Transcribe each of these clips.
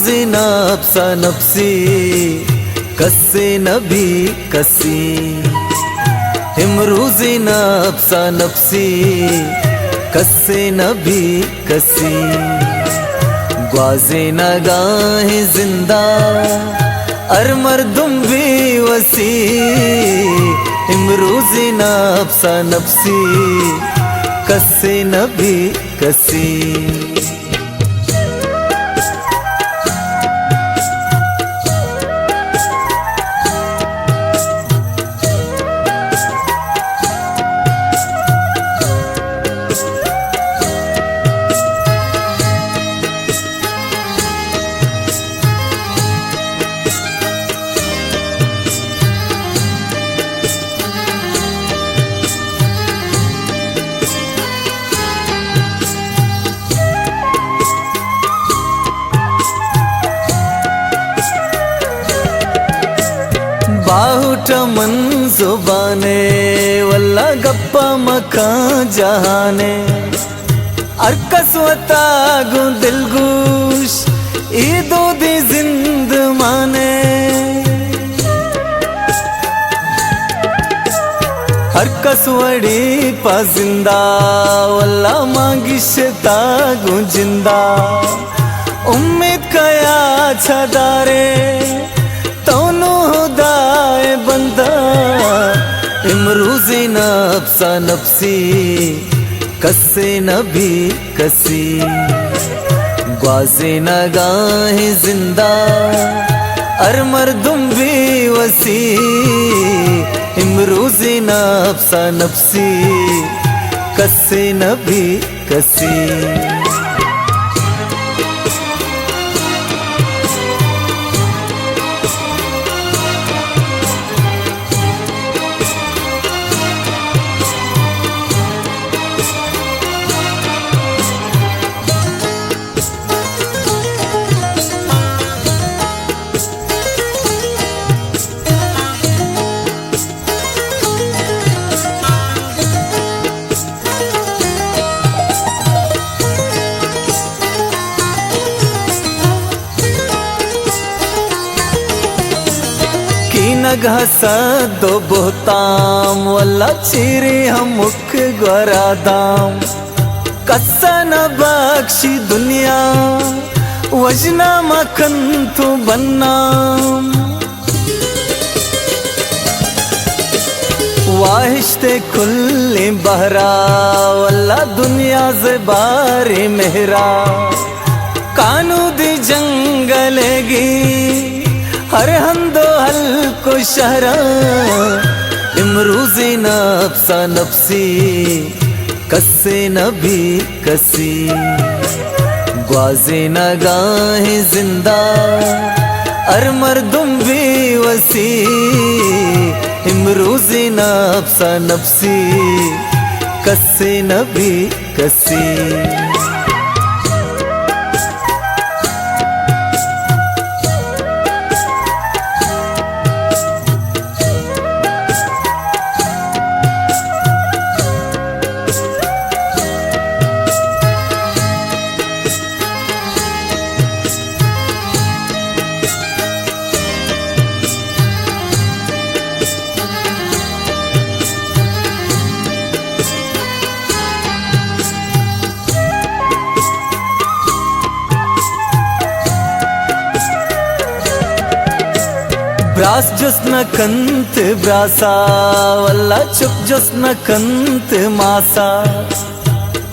इमरूज़ी नफ्सा नफ्सी कस्से नबी कसी इमरूज़ी नफ्सा नफ्सी कस्से नबी कसी ग्वाज़े नगाहे जिंदा अर मर्दुम भी वसी इमरूज़ी नफ्सा नफ्सी कस्से नबी कसी बाहुट मन जुबाने वल्ला गप्पा मका जहाने अरकसवता गु दिलगुश ईदो दी जिंद माने हरकसवड़ी पा जिंदा वल्ला मांगिशता गु जिंदा उम्मीद कया छदारे तौनु हुदाए बंदा इमरूज़ी नफ्सा नफ्सी कस्से नबी कसी ग्वाज़े नगाहे जिंदा अर मर्दुम भी वसी इमरूज़ी नफ्सा नफ्सी कस्से नबी कसी नगहसा दो बोहताम वल्ला चीरे हम मुख ग्वरादाम कस्सा न बख्शी दुनिया वजना मखन तो बन्नाम वाहिश्ते खुल्ले बहरा वल्ला दुनिया से बारे मेहरा कानू दी जंगलेगी हर हंदो हल को शहरा इमरूज़ी नफ्सा नफ्सी कस्से नबी कसी ग्वाज़े नगाहे जिंदा अर मर्दुम भी वसी इमरूज़ी नफ्सा नफ्सी कस्से नबी कसी ब्रास जस्न कंत ब्रासा वल्ला चुप जस्न कंत मासा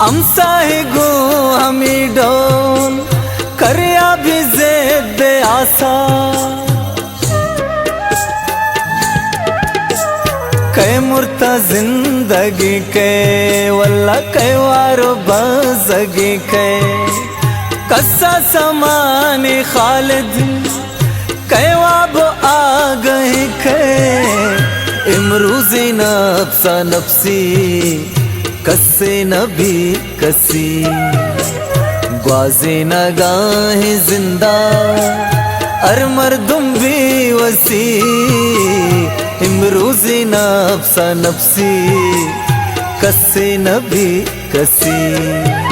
अमसा है गो हमी डोन करया भी जेद आसा कै मुर्ता जिंदगी के वल्ला कै वारो बजगी के कस्सा समाने खालिद कैवाब आ गए खे इमरूज़ी नफ्सा नफ्सी कस्से नबी कसी ग्वाज़े नगाहे जिंदा अर मर्दुम भी वसी इमरूज़ी नफ्सा नफ्सी कस्से नबी कसी।